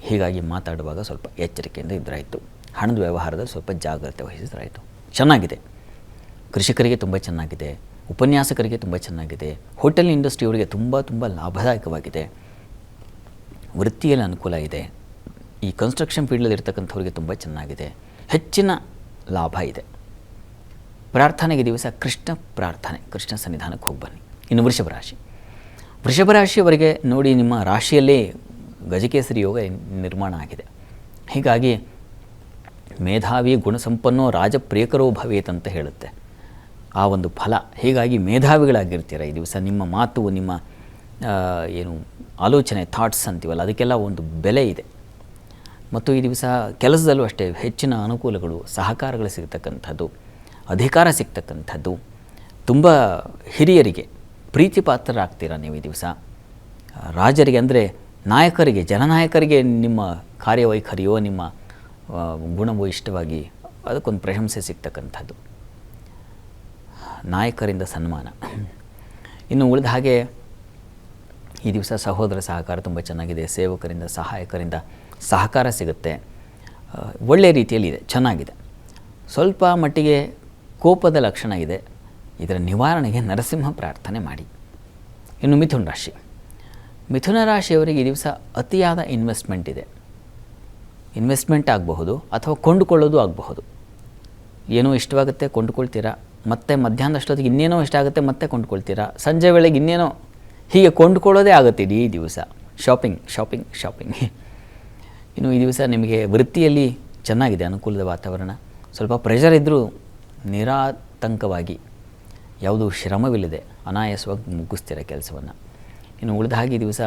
ಹೀಗಾಗಿ ಮಾತಾಡುವಾಗ ಸ್ವಲ್ಪ ಎಚ್ಚರಿಕೆಯಿಂದ ಇದ್ದರಾಯಿತು. ಹಣದ ವ್ಯವಹಾರದಲ್ಲಿ ಸ್ವಲ್ಪ ಜಾಗ್ರತೆ ವಹಿಸಿದ್ರಾಯಿತು. ಚೆನ್ನಾಗಿದೆ. ಕೃಷಿಕರಿಗೆ ತುಂಬ ಚೆನ್ನಾಗಿದೆ, ಉಪನ್ಯಾಸಕರಿಗೆ ತುಂಬ ಚೆನ್ನಾಗಿದೆ, ಹೋಟೆಲ್ ಇಂಡಸ್ಟ್ರಿಯವರಿಗೆ ತುಂಬ ಲಾಭದಾಯಕವಾಗಿದೆ, ವೃತ್ತಿಯಲ್ಲಿ ಅನುಕೂಲ ಇದೆ. ಈ ಕನ್ಸ್ಟ್ರಕ್ಷನ್ ಫೀಲ್ಡಲ್ಲಿ ಇರ್ತಕ್ಕಂಥವ್ರಿಗೆ ತುಂಬ ಚೆನ್ನಾಗಿದೆ, ಹೆಚ್ಚಿನ ಲಾಭ ಇದೆ. ಪ್ರಾರ್ಥನೆಗೆ ದಿವಸ ಕೃಷ್ಣ ಪ್ರಾರ್ಥನೆ, ಕೃಷ್ಣ ಸನ್ನಿಧಾನಕ್ಕೆ ಹೋಗಿ ಬನ್ನಿ. ಇನ್ನು ವೃಷಭ ರಾಶಿಯವರಿಗೆ ನೋಡಿ, ನಿಮ್ಮ ರಾಶಿಯಲ್ಲೇ ಗಜಕೇಸರಿ ಯೋಗ ನಿರ್ಮಾಣ ಆಗಿದೆ. ಹೀಗಾಗಿ ಮೇಧಾವಿ ಗುಣಸಂಪನ್ನೋ ರಾಜಪ್ರಿಯಕರೋ ಭವೇತ್ ಅಂತ ಹೇಳುತ್ತೆ ಆ ಒಂದು ಫಲ. ಹೀಗಾಗಿ ಮೇಧಾವಿಗಳಾಗಿರ್ತೀರ ಈ ದಿವಸ. ನಿಮ್ಮ ಮಾತು, ನಿಮ್ಮ ಏನು ಆಲೋಚನೆ, ಥಾಟ್ಸ್ ಅಂತೀವಲ್ಲ, ಅದಕ್ಕೆಲ್ಲ ಒಂದು ಬೆಲೆ ಇದೆ. ಮತ್ತು ಈ ದಿವಸ ಕೆಲಸದಲ್ಲೂ ಅಷ್ಟೇ ಹೆಚ್ಚಿನ ಅನುಕೂಲಗಳು, ಸಹಕಾರಗಳು ಸಿಗ್ತಕ್ಕಂಥದ್ದು, ಅಧಿಕಾರ ಸಿಗ್ತಕ್ಕಂಥದ್ದು, ತುಂಬ ಹಿರಿಯರಿಗೆ ಪ್ರೀತಿ ಪಾತ್ರರಾಗ್ತೀರ ನೀವು ಈ ದಿವಸ. ರಾಜರಿಗೆ ಅಂದರೆ ನಾಯಕರಿಗೆ, ಜನನಾಯಕರಿಗೆ ನಿಮ್ಮ ಕಾರ್ಯವೈಖರಿಯೋ ನಿಮ್ಮ ಗುಣವೋ ಇಷ್ಟವಾಗಿ ಅದಕ್ಕೊಂದು ಪ್ರಶಂಸೆ ಸಿಗ್ತಕ್ಕಂಥದ್ದು, ನಾಯಕರಿಂದ ಸನ್ಮಾನ. ಇನ್ನು ಉಳಿದ ಹಾಗೆ ಈ ದಿವಸ ಸಹೋದರ ಸಹಕಾರ ತುಂಬ ಚೆನ್ನಾಗಿದೆ, ಸೇವಕರಿಂದ ಸಹಾಯಕರಿಂದ ಸಹಕಾರ ಸಿಗುತ್ತೆ, ಒಳ್ಳೆಯ ರೀತಿಯಲ್ಲಿದೆ, ಚೆನ್ನಾಗಿದೆ. ಸ್ವಲ್ಪ ಮಟ್ಟಿಗೆ ಕೋಪದ ಲಕ್ಷಣ ಇದೆ, ಇದರ ನಿವಾರಣೆಗೆ ನರಸಿಂಹ ಪ್ರಾರ್ಥನೆ ಮಾಡಿ. ಇನ್ನು ಮಿಥುನ ರಾಶಿಯವರಿಗೆ ಈ ದಿವಸ ಅತಿಯಾದ ಇನ್ವೆಸ್ಟ್ಮೆಂಟ್ ಇದೆ. ಇನ್ವೆಸ್ಟ್ಮೆಂಟ್ ಆಗಬಹುದು ಅಥವಾ ಕೊಂಡುಕೊಳ್ಳೋದು ಆಗಬಹುದು. ಏನೋ ಇಷ್ಟವಾಗುತ್ತೆ ಕೊಂಡುಕೊಳ್ತೀರಾ, ಮತ್ತೆ ಮಧ್ಯಾಹ್ನ ಅಷ್ಟೊತ್ತಿಗೆ ಇನ್ನೇನೋ ಇಷ್ಟ ಆಗುತ್ತೆ ಮತ್ತೆ ಕೊಂಡುಕೊಳ್ತೀರಾ, ಸಂಜೆ ವೇಳೆಗೆ ಇನ್ನೇನೋ, ಹೀಗೆ ಕೊಂಡುಕೊಳ್ಳೋದೇ ಆಗುತ್ತೆ ಇಡೀ ದಿವಸ. ಶಾಪಿಂಗ್. ಇನ್ನು ಈ ದಿವಸ ನಿಮಗೆ ವೃತ್ತಿಯಲ್ಲಿ ಚೆನ್ನಾಗಿದೆ, ಅನುಕೂಲದ ವಾತಾವರಣ. ಸ್ವಲ್ಪ ಪ್ರೆಷರ್ ಇದ್ದರೂ ನಿರಾತಂಕವಾಗಿ, ಯಾವುದು ಶ್ರಮವಿಲ್ಲದೆ ಅನಾಯಾಸವಾಗಿ ಮುಗಿಸ್ತೀರ ಕೆಲಸವನ್ನು. ಇನ್ನು ಉಳಿದ ಹಾಗೆ ಈ ದಿವಸ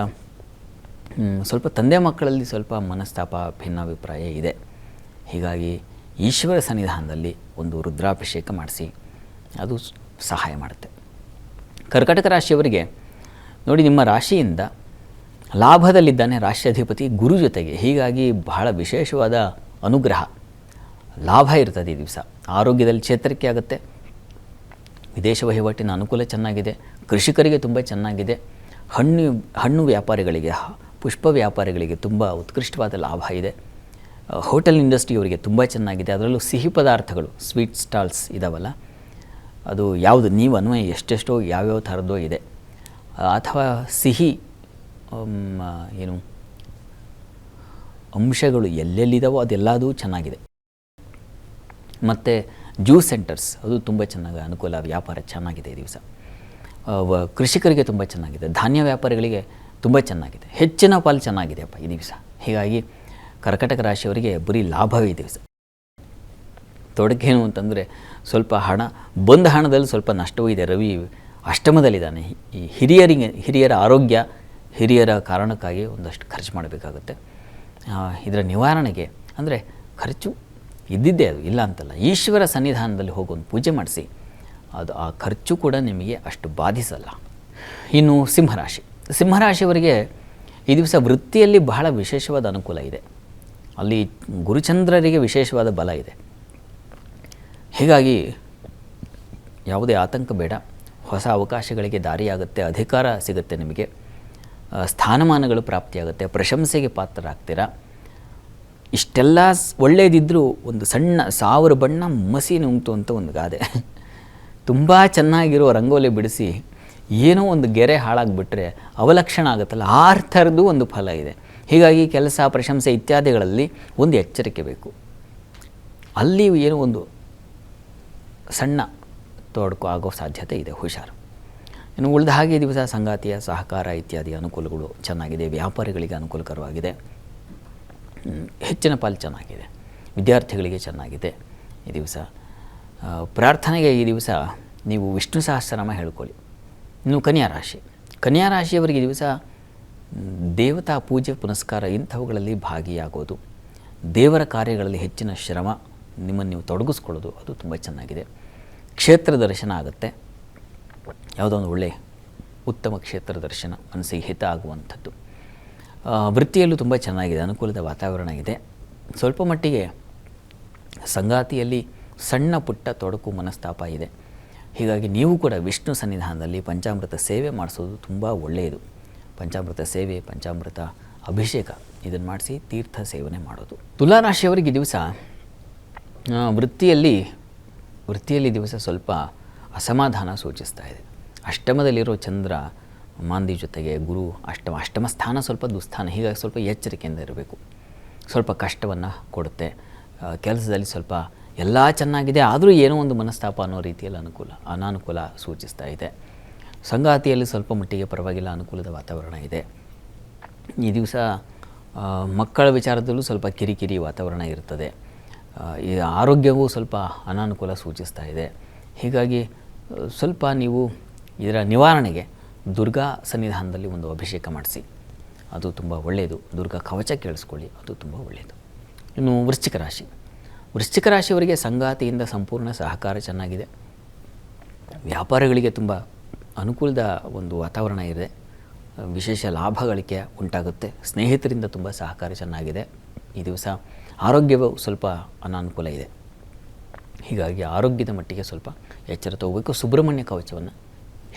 ಸ್ವಲ್ಪ ತಂದೆ ಮಕ್ಕಳಲ್ಲಿ ಸ್ವಲ್ಪ ಮನಸ್ತಾಪ, ಭಿನ್ನಾಭಿಪ್ರಾಯ ಇದೆ. ಹೀಗಾಗಿ ಈಶ್ವರ ಸನ್ನಿಧಾನದಲ್ಲಿ ಒಂದು ರುದ್ರಾಭಿಷೇಕ ಮಾಡಿಸಿ, ಅದು ಸಹಾಯ ಮಾಡುತ್ತೆ. ಕರ್ಕಾಟಕ ರಾಶಿಯವರಿಗೆ ನೋಡಿ, ನಿಮ್ಮ ರಾಶಿಯಿಂದ ಲಾಭದಲ್ಲಿದ್ದಾನೆ ರಾಶ್ಯಾಧಿಪತಿ ಗುರು ಜೊತೆಗೆ. ಹೀಗಾಗಿ ಬಹಳ ವಿಶೇಷವಾದ ಅನುಗ್ರಹ, ಲಾಭ ಇರ್ತದೆ ಈ ದಿವಸ. ಆರೋಗ್ಯದಲ್ಲಿ ಚೇತರಿಕೆ ಆಗುತ್ತೆ, ವಿದೇಶ ವಹಿವಾಟಿನ ಅನುಕೂಲ ಚೆನ್ನಾಗಿದೆ, ಕೃಷಿಕರಿಗೆ ತುಂಬ ಚೆನ್ನಾಗಿದೆ, ಹಣ್ಣು ವ್ಯಾಪಾರಿಗಳಿಗೆ, ಪುಷ್ಪ ವ್ಯಾಪಾರಿಗಳಿಗೆ ತುಂಬ ಉತ್ಕೃಷ್ಟವಾದ ಲಾಭ ಇದೆ. ಹೋಟೆಲ್ ಇಂಡಸ್ಟ್ರಿಯವರಿಗೆ ತುಂಬ ಚೆನ್ನಾಗಿದೆ. ಅದರಲ್ಲೂ ಸಿಹಿ ಪದಾರ್ಥಗಳು, ಸ್ವೀಟ್ ಸ್ಟಾಲ್ಸ್ ಇದಾವಲ್ಲ, ಅದು ಯಾವುದು ನೀವು ಅನ್ವಯ ಎಷ್ಟೆಷ್ಟೋ ಯಾವ್ಯಾವ ಥರದ್ದೋ ಇದೆ. ಅಥವಾ ಸಿಹಿ ಏನು ಅಂಶಗಳು ಎಲ್ಲೆಲ್ಲಿದ್ದಾವೋ ಅದೆಲ್ಲದೂ ಚೆನ್ನಾಗಿದೆ. ಮತ್ತು ಜ್ಯೂಸ್ ಸೆಂಟರ್ಸ್, ಅದು ತುಂಬ ಚೆನ್ನಾಗಿ ಅನುಕೂಲ, ವ್ಯಾಪಾರ ಚೆನ್ನಾಗಿದೆ ಈ ದಿವಸ. ಕೃಷಿಕರಿಗೆ ತುಂಬ ಚೆನ್ನಾಗಿದೆ, ಧಾನ್ಯ ವ್ಯಾಪಾರಿಗಳಿಗೆ ತುಂಬ ಚೆನ್ನಾಗಿದೆ, ಹೆಚ್ಚಿನ ಪಾಲು ಚೆನ್ನಾಗಿದೆಯಪ್ಪ ಈ ದಿವಸ. ಹೀಗಾಗಿ ಕರ್ಕಾಟಕ ರಾಶಿಯವರಿಗೆ ಬರೀ ಲಾಭವೇ ಈ ದಿವಸ. ತೊಡಕೇನು ಅಂತಂದರೆ ಸ್ವಲ್ಪ ಬಂದ ಹಣದಲ್ಲಿ ಸ್ವಲ್ಪ ನಷ್ಟವೂ ಇದೆ. ರವಿ ಅಷ್ಟಮದಲ್ಲಿದ್ದಾನೆ. ಈ ಹಿರಿಯರ ಆರೋಗ್ಯ, ಹಿರಿಯರ ಕಾರಣಕ್ಕಾಗಿ ಒಂದಷ್ಟು ಖರ್ಚು ಮಾಡಬೇಕಾಗುತ್ತೆ. ಇದರ ನಿವಾರಣೆಗೆ ಅಂದರೆ ಖರ್ಚು ಇದ್ದಿದ್ದೇ, ಅದು ಇಲ್ಲ ಅಂತಲ್ಲ. ಈಶ್ವರ ಸನ್ನಿಧಾನದಲ್ಲಿ ಹೋಗಿ ಒಂದು ಪೂಜೆ ಮಾಡಿಸಿ, ಅದು ಆ ಖರ್ಚು ಕೂಡ ನಿಮಗೆ ಅಷ್ಟು ಬಾಧಿಸಲ್ಲ. ಇನ್ನು ಸಿಂಹರಾಶಿಯವರಿಗೆ ಈ ದಿವಸ ವೃತ್ತಿಯಲ್ಲಿ ಬಹಳ ವಿಶೇಷವಾದ ಅನುಕೂಲ ಇದೆ. ಅಲ್ಲಿ ಗುರುಚಂದ್ರರಿಗೆ ವಿಶೇಷವಾದ ಬಲ ಇದೆ. ಹೀಗಾಗಿ ಯಾವುದೇ ಆತಂಕ ಬೇಡ. ಹೊಸ ಅವಕಾಶಗಳಿಗೆ ದಾರಿಯಾಗುತ್ತೆ, ಅಧಿಕಾರ ಸಿಗುತ್ತೆ ನಿಮಗೆ, ಸ್ಥಾನಮಾನಗಳು ಪ್ರಾಪ್ತಿಯಾಗುತ್ತೆ, ಪ್ರಶಂಸೆಗೆ ಪಾತ್ರರಾಗ್ತೀರಾ. ಇಷ್ಟೆಲ್ಲ ಒಳ್ಳೆಯದಿದ್ದರೂ ಒಂದು ಸಣ್ಣ 1000 ಬಣ್ಣ ಮಸಿ ನುಂಗ್ತು ಅಂತ ಒಂದು ಗಾದೆ. ತುಂಬ ಚೆನ್ನಾಗಿರೋ ರಂಗೋಲಿ ಬಿಡಿಸಿ ಏನೋ ಒಂದು ಗೆರೆ ಹಾಳಾಗಿಬಿಟ್ರೆ ಅವಲಕ್ಷಣ ಆಗುತ್ತಲ್ಲ, ಆ ಥರದ್ದು ಒಂದು ಫಲ ಇದೆ. ಹೀಗಾಗಿ ಕೆಲಸ, ಪ್ರಶಂಸೆ ಇತ್ಯಾದಿಗಳಲ್ಲಿ ಒಂದು ಎಚ್ಚರಿಕೆ ಬೇಕು. ಅಲ್ಲಿ ಏನೋ ಒಂದು ಸಣ್ಣ ತೊಡಕು ಆಗೋ ಸಾಧ್ಯತೆ ಇದೆ, ಹುಷಾರು. ಇನ್ನು ಉಳಿದ ಹಾಗೆ ಈ ದಿವಸ ಸಂಗಾತಿಯ ಸಹಕಾರ ಇತ್ಯಾದಿ ಅನುಕೂಲಗಳು ಚೆನ್ನಾಗಿದೆ. ವ್ಯಾಪಾರಿಗಳಿಗೆ ಅನುಕೂಲಕರವಾಗಿದೆ. ಹೆಚ್ಚಿನ ಪಾಲು ಚೆನ್ನಾಗಿದೆ. ವಿದ್ಯಾರ್ಥಿಗಳಿಗೆ ಚೆನ್ನಾಗಿದೆ ಈ ದಿವಸ. ಪ್ರಾರ್ಥನೆಗೆ ಈ ದಿವಸ ನೀವು ವಿಷ್ಣು ಸಹಸ್ರನಾಮ ಹೇಳ್ಕೊಳ್ಳಿ. ಇನ್ನು ಕನ್ಯಾ ರಾಶಿ, ಕನ್ಯಾ ರಾಶಿಯವರಿಗೆ ಈ ದಿವಸ ದೇವತಾ ಪೂಜೆ ಪುನಸ್ಕಾರ ಇಂಥವುಗಳಲ್ಲಿ ಭಾಗಿಯಾಗೋದು, ದೇವರ ಕಾರ್ಯಗಳಲ್ಲಿ ಹೆಚ್ಚಿನ ಶ್ರಮ, ನಿಮ್ಮನ್ನು ನೀವು ತೊಡಗಿಸ್ಕೊಳ್ಳೋದು, ಅದು ತುಂಬ ಚೆನ್ನಾಗಿದೆ. ಕ್ಷೇತ್ರ ದರ್ಶನ ಆಗುತ್ತೆ. ಯಾವುದೋ ಒಂದು ಒಳ್ಳೆಯ ಉತ್ತಮ ಕ್ಷೇತ್ರ ದರ್ಶನ ಮನಸ್ಸಿಗೆ ಹಿತ ಆಗುವಂಥದ್ದು. ವೃತ್ತಿಯಲ್ಲೂ ತುಂಬ ಚೆನ್ನಾಗಿದೆ, ಅನುಕೂಲದ ವಾತಾವರಣ ಇದೆ. ಸ್ವಲ್ಪ ಮಟ್ಟಿಗೆ ಸಂಗಾತಿಯಲ್ಲಿ ಸಣ್ಣ ಪುಟ್ಟ ತೊಡಕು ಮನಸ್ತಾಪ ಇದೆ. ಹೀಗಾಗಿ ನೀವು ಕೂಡ ವಿಷ್ಣು ಸನ್ನಿಧಾನದಲ್ಲಿ ಪಂಚಾಮೃತ ಸೇವೆ ಮಾಡಿಸೋದು ತುಂಬ ಒಳ್ಳೆಯದು. ಪಂಚಾಮೃತ ಸೇವೆ, ಪಂಚಾಮೃತ ಅಭಿಷೇಕ ಇದನ್ನು ಮಾಡಿಸಿ ತೀರ್ಥ ಸೇವನೆ ಮಾಡೋದು. ತುಲಾರಾಶಿಯವರಿಗೆ ದಿವಸ ವೃತ್ತಿಯಲ್ಲಿ ದಿವಸ ಸ್ವಲ್ಪ ಅಸಮಾಧಾನ ಸೂಚಿಸ್ತಾ ಇದೆ. ಅಷ್ಟಮದಲ್ಲಿರೋ ಚಂದ್ರ ಮಾಂದಿ ಜೊತೆಗೆ ಗುರು ಅಷ್ಟಮ ಸ್ಥಾನ ಸ್ವಲ್ಪ ದುಸ್ಥಾನ. ಹೀಗಾಗಿ ಸ್ವಲ್ಪ ಎಚ್ಚರಿಕೆಯಿಂದ ಇರಬೇಕು. ಸ್ವಲ್ಪ ಕಷ್ಟವನ್ನು ಕೊಡುತ್ತೆ. ಕೆಲಸದಲ್ಲಿ ಸ್ವಲ್ಪ ಎಲ್ಲ ಚೆನ್ನಾಗಿದೆ, ಆದರೂ ಏನೋ ಒಂದು ಮನಸ್ತಾಪ ಅನ್ನೋ ರೀತಿಯಲ್ಲಿ ಅನಾನುಕೂಲ ಸೂಚಿಸ್ತಾ ಇದೆ. ಸಂಗಾತಿಯಲ್ಲಿ ಸ್ವಲ್ಪ ಮಟ್ಟಿಗೆ ಪರವಾಗಿಲ್ಲ, ಅನುಕೂಲದ ವಾತಾವರಣ ಇದೆ. ಈ ದಿವಸ ಮಕ್ಕಳ ವಿಚಾರದಲ್ಲೂ ಸ್ವಲ್ಪ ಕಿರಿಕಿರಿ ವಾತಾವರಣ ಇರ್ತದೆ. ಈ ಆರೋಗ್ಯವೂ ಸ್ವಲ್ಪ ಅನಾನುಕೂಲ ಸೂಚಿಸ್ತಾ ಇದೆ. ಹೀಗಾಗಿ ಸ್ವಲ್ಪ ನೀವು ಇದರ ನಿವಾರಣೆಗೆ ದುರ್ಗಾ ಸನ್ನಿಧಾನದಲ್ಲಿ ಒಂದು ಅಭಿಷೇಕ ಮಾಡಿಸಿ, ಅದು ತುಂಬ ಒಳ್ಳೆಯದು. ದುರ್ಗಾ ಕವಚ ಕೇಳಿಸ್ಕೊಳ್ಳಿ, ಅದು ತುಂಬ ಒಳ್ಳೆಯದು. ಇನ್ನು ವೃಶ್ಚಿಕ ರಾಶಿಯವರಿಗೆ ಸಂಗಾತಿಯಿಂದ ಸಂಪೂರ್ಣ ಸಹಕಾರ ಚೆನ್ನಾಗಿದೆ. ವ್ಯಾಪಾರಗಳಿಗೆ ತುಂಬ ಅನುಕೂಲದ ಒಂದು ವಾತಾವರಣ ಇದೆ. ವಿಶೇಷ ಲಾಭಗಳಿಕೆ ಉಂಟಾಗುತ್ತೆ. ಸ್ನೇಹಿತರಿಂದ ತುಂಬ ಸಹಕಾರ ಚೆನ್ನಾಗಿದೆ. ಈ ದಿವಸ ಆರೋಗ್ಯವೂ ಸ್ವಲ್ಪ ಅನಾನುಕೂಲ ಇದೆ. ಹೀಗಾಗಿ ಆರೋಗ್ಯದ ಮಟ್ಟಿಗೆ ಸ್ವಲ್ಪ ಎಚ್ಚರ ತಗೋಬೇಕು. ಸುಬ್ರಹ್ಮಣ್ಯ ಕವಚವನ್ನು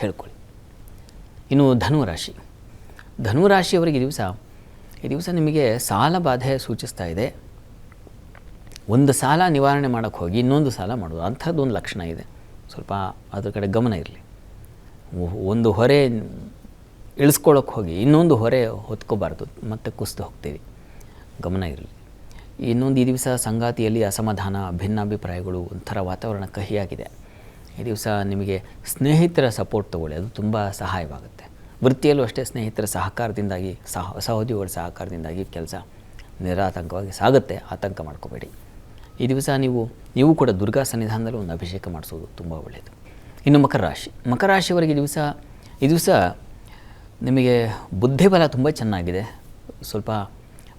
ಹೇಳ್ಕೊಳ್ಳಿ. ಇನ್ನು ಧನುರಾಶಿಯವರಿಗೆ ಈ ದಿವಸ ನಿಮಗೆ ಸಾಲ ಬಾಧೆ ಸೂಚಿಸ್ತಾ ಇದೆ. ಒಂದು ಸಾಲ ನಿವಾರಣೆ ಮಾಡೋಕ್ಕೆ ಹೋಗಿ ಇನ್ನೊಂದು ಸಾಲ ಮಾಡೋದು, ಅಂಥದ್ದೊಂದು ಲಕ್ಷಣ ಇದೆ. ಸ್ವಲ್ಪ ಅದ್ರ ಕಡೆ ಗಮನ ಇರಲಿ. ಒಂದು ಹೊರೆ ಇಳಿಸ್ಕೊಳ್ಳೋಕೆ ಹೋಗಿ ಇನ್ನೊಂದು ಹೊರೆ ಹೊತ್ಕೋಬಾರ್ದು, ಮತ್ತೆ ಕುಸಿದು ಹೋಗ್ತೀವಿ. ಗಮನ ಇರಲಿ. ಇನ್ನೊಂದು ಈ ದಿವಸ ಸಂಗಾತಿಯಲ್ಲಿ ಅಸಮಾಧಾನ, ಭಿನ್ನಾಭಿಪ್ರಾಯಗಳು, ಒಂಥರ ವಾತಾವರಣ ಕಹಿಯಾಗಿದೆ. ಈ ದಿವಸ ನಿಮಗೆ ಸ್ನೇಹಿತರ ಸಪೋರ್ಟ್ ತೊಗೊಳ್ಳಿ, ಅದು ತುಂಬ ಸಹಾಯವಾಗುತ್ತೆ. ವೃತ್ತಿಯಲ್ಲೂ ಅಷ್ಟೇ ಸ್ನೇಹಿತರ ಸಹಕಾರದಿಂದಾಗಿ, ಸಹೋದ್ಯೋಗಿಗಳ ಸಹಕಾರದಿಂದಾಗಿ ಕೆಲಸ ನಿರಾತಂಕವಾಗಿ ಸಾಗುತ್ತೆ. ಆತಂಕ ಮಾಡ್ಕೋಬೇಡಿ. ಈ ದಿವಸ ನೀವು ಕೂಡ ದುರ್ಗಾ ಸನ್ನಿಧಾನದಲ್ಲಿ ಒಂದು ಅಭಿಷೇಕ ಮಾಡಿಸೋದು ತುಂಬ ಒಳ್ಳೆಯದು. ಇನ್ನು ಮಕರ ರಾಶಿಯವರಿಗೆ ಈ ದಿವಸ ನಿಮಗೆ ಬುದ್ಧಿಬಲ ತುಂಬ ಚೆನ್ನಾಗಿದೆ. ಸ್ವಲ್ಪ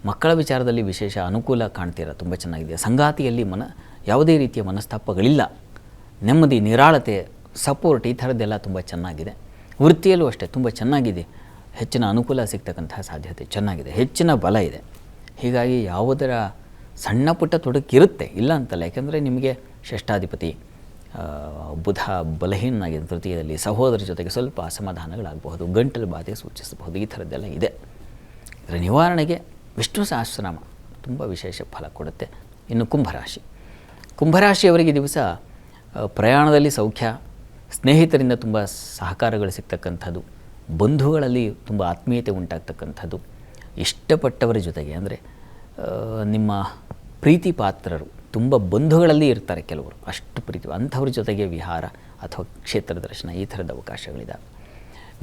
ಮಕ್ಕಳ ವಿಚಾರದಲ್ಲಿ ವಿಶೇಷ ಅನುಕೂಲ ಕಾಣ್ತೀರ, ತುಂಬ ಚೆನ್ನಾಗಿದೆ. ಸಂಗಾತಿಯಲ್ಲಿ ಯಾವುದೇ ರೀತಿಯ ಮನಸ್ತಾಪಗಳಿಲ್ಲ. ನೆಮ್ಮದಿ, ನಿರಾಳತೆ, ಸಪೋರ್ಟ್, ಈ ಥರದ್ದೆಲ್ಲ ತುಂಬ ಚೆನ್ನಾಗಿದೆ. ವೃತ್ತಿಯಲ್ಲೂ ಅಷ್ಟೇ ತುಂಬ ಚೆನ್ನಾಗಿದೆ. ಹೆಚ್ಚಿನ ಅನುಕೂಲ ಸಿಗ್ತಕ್ಕಂತಹ ಸಾಧ್ಯತೆ ಚೆನ್ನಾಗಿದೆ. ಹೆಚ್ಚಿನ ಬಲ ಇದೆ. ಹೀಗಾಗಿ ಯಾವುದರ ಸಣ್ಣ ಪುಟ್ಟ ತೊಡಕಿರುತ್ತೆ, ಇಲ್ಲ ಅಂತಲ್ಲ. ಯಾಕೆಂದರೆ ನಿಮಗೆ ಷಷ್ಠಾಧಿಪತಿ ಬುಧ ಬಲಹೀನಾಗಿದೆ ತೃತೀಯದಲ್ಲಿ. ಸಹೋದರ ಜೊತೆಗೆ ಸ್ವಲ್ಪ ಅಸಮಾಧಾನಗಳಾಗಬಹುದು, ಗಂಟಲು ಬಾಧೆ ಸೂಚಿಸಬಹುದು. ಈ ಥರದ್ದೆಲ್ಲ ಇದೆ. ಇದರ ನಿವಾರಣೆಗೆ ವಿಷ್ಣು ಸಹಸ್ರನಾಮ ತುಂಬ ವಿಶೇಷ ಫಲ ಕೊಡುತ್ತೆ. ಇನ್ನು ಕುಂಭರಾಶಿಯವರಿಗೆ ದಿವಸ ಪ್ರಯಾಣದಲ್ಲಿ ಸೌಖ್ಯ, ಸ್ನೇಹಿತರಿಂದ ತುಂಬ ಸಹಕಾರಗಳು ಸಿಗ್ತಕ್ಕಂಥದ್ದು, ಬಂಧುಗಳಲ್ಲಿ ತುಂಬ ಆತ್ಮೀಯತೆ ಉಂಟಾಗ್ತಕ್ಕಂಥದ್ದು, ಇಷ್ಟಪಟ್ಟವರ ಜೊತೆಗೆ ಅಂದರೆ ನಿಮ್ಮ ಪ್ರೀತಿ ಪಾತ್ರರು ತುಂಬ ಬಂಧುಗಳಲ್ಲಿ ಇರ್ತಾರೆ ಕೆಲವರು, ಅಷ್ಟು ಪ್ರೀತಿ, ಅಂಥವ್ರ ಜೊತೆಗೆ ವಿಹಾರ ಅಥವಾ ಕ್ಷೇತ್ರ ದರ್ಶನ ಈ ಥರದ ಅವಕಾಶಗಳಿದ್ದಾವೆ.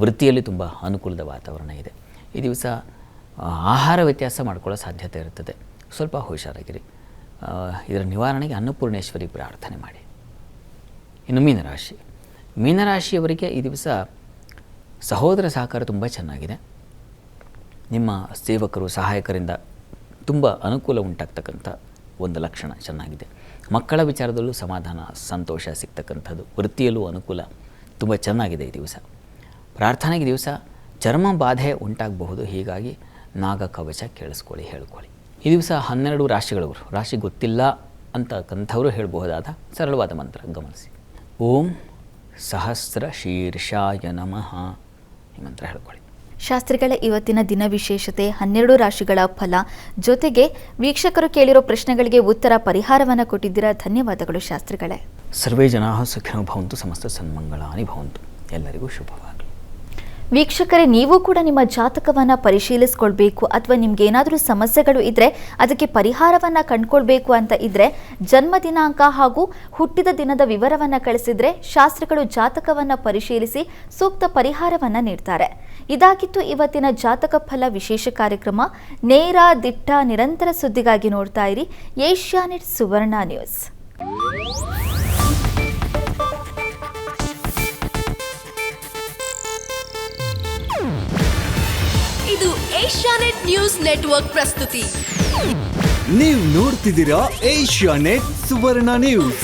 ವೃತ್ತಿಯಲ್ಲಿ ತುಂಬ ಅನುಕೂಲದ ವಾತಾವರಣ ಇದೆ. ಈ ದಿವಸ ಆಹಾರ ವ್ಯತ್ಯಾಸ ಮಾಡ್ಕೊಳ್ಳೋ ಸಾಧ್ಯತೆ ಇರ್ತದೆ, ಸ್ವಲ್ಪ ಹುಷಾರಾಗಿರಿ. ಇದರ ನಿವಾರಣೆಗೆ ಅನ್ನಪೂರ್ಣೇಶ್ವರಿ ಪ್ರಾರ್ಥನೆ ಮಾಡಿ. ಇನ್ನು ಮೀನರಾಶಿಯವರಿಗೆ ಈ ದಿವಸ ಸಹೋದರ ಸಹಕಾರ ತುಂಬ ಚೆನ್ನಾಗಿದೆ. ನಿಮ್ಮ ಸೇವಕರು, ಸಹಾಯಕರಿಂದ ತುಂಬ ಅನುಕೂಲ ಉಂಟಾಗ್ತಕ್ಕಂಥ ಒಂದು ಲಕ್ಷಣ ಚೆನ್ನಾಗಿದೆ. ಮಕ್ಕಳ ವಿಚಾರದಲ್ಲೂ ಸಮಾಧಾನ, ಸಂತೋಷ ಸಿಗ್ತಕ್ಕಂಥದ್ದು. ವೃತ್ತಿಯಲ್ಲೂ ಅನುಕೂಲ ತುಂಬ ಚೆನ್ನಾಗಿದೆ. ಈ ದಿವಸ ಪ್ರಾರ್ಥನೆಗೆ ದಿವಸ ಚರ್ಮ ಬಾಧೆ ಉಂಟಾಗಬಹುದು. ಹೀಗಾಗಿ ನಾಗ ಕವಚ ಹೇಳ್ಕೊಳ್ಳಿ. ಈ ದಿವಸ 12 ರಾಶಿಗಳವರು, ರಾಶಿ ಗೊತ್ತಿಲ್ಲ ಅಂತಕ್ಕಂಥವರು ಹೇಳಬಹುದಾದ ಸರಳವಾದ ಮಂತ್ರ ಗಮನಿಸಿ. ಓಂ ಸಹಸ್ರ ಶೀರ್ಷಾಯ ನಮಃ ಈ ಮಂತ್ರ ಹೇಳ್ಕೊಳ್ಳಿ. ಶಾಸ್ತ್ರಿಗಳ ಇವತ್ತಿನ ದಿನ ವಿಶೇಷತೆ 12 ರಾಶಿಗಳ ಫಲ ಜೊತೆಗೆ ವೀಕ್ಷಕರು ಕೇಳಿರೋ ಪ್ರಶ್ನೆಗಳಿಗೆ ಉತ್ತರ ಪರಿಹಾರವನ್ನು ಕೊಟ್ಟಿದ್ದೀರಾ. ಧನ್ಯವಾದಗಳು ಶಾಸ್ತ್ರಿಗಳೇ. ಸರ್ವೇ ಜನಾಃ ಸುಖಿನೋ ಭವಂತು, ಸಮಸ್ತ ಸನ್ಮಂಗಳಾನಿ ಭವಂತು. ಎಲ್ಲರಿಗೂ ಶುಭವಾಗಲಿ. ವೀಕ್ಷಕರೇ, ನೀವು ಕೂಡ ನಿಮ್ಮ ಜಾತಕವನ್ನು ಪರಿಶೀಲಿಸ್ಕೊಳ್ಬೇಕು ಅಥವಾ ನಿಮ್ಗೆ ಏನಾದರೂ ಸಮಸ್ಯೆಗಳು ಇದ್ದರೆ ಅದಕ್ಕೆ ಪರಿಹಾರವನ್ನು ಕಂಡುಕೊಳ್ಬೇಕು ಅಂತ ಇದ್ದರೆ ಜನ್ಮ ದಿನಾಂಕ ಹಾಗೂ ಹುಟ್ಟಿದ ದಿನದ ವಿವರವನ್ನು ಕಳಿಸಿದರೆ ಶಾಸ್ತ್ರಿಗಳು ಜಾತಕವನ್ನು ಪರಿಶೀಲಿಸಿ ಸೂಕ್ತ ಪರಿಹಾರವನ್ನು ನೀಡ್ತಾರೆ. ಇದಾಗಿತ್ತು ಇವತ್ತಿನ ಜಾತಕ ಫಲ ವಿಶೇಷ ಕಾರ್ಯಕ್ರಮ. ನೇರ ದಿಟ್ಟ ನಿರಂತರ ಸುದ್ದಿಗಾಗಿ ನೋಡ್ತಾ ಇರಿ ಏಷ್ಯಾನೆಟ್ ಸುವರ್ಣ ನ್ಯೂಸ್. ಇದು ಏಷ್ಯಾನೆಟ್ ನ್ಯೂಸ್ ನೆಟ್ವರ್ಕ್ ಪ್ರಸ್ತುತಿ. ನೀವು ನೋಡ್ತಿದ್ದೀರಾ ಏಷ್ಯಾನೆಟ್ ಸುವರ್ಣ ನ್ಯೂಸ್.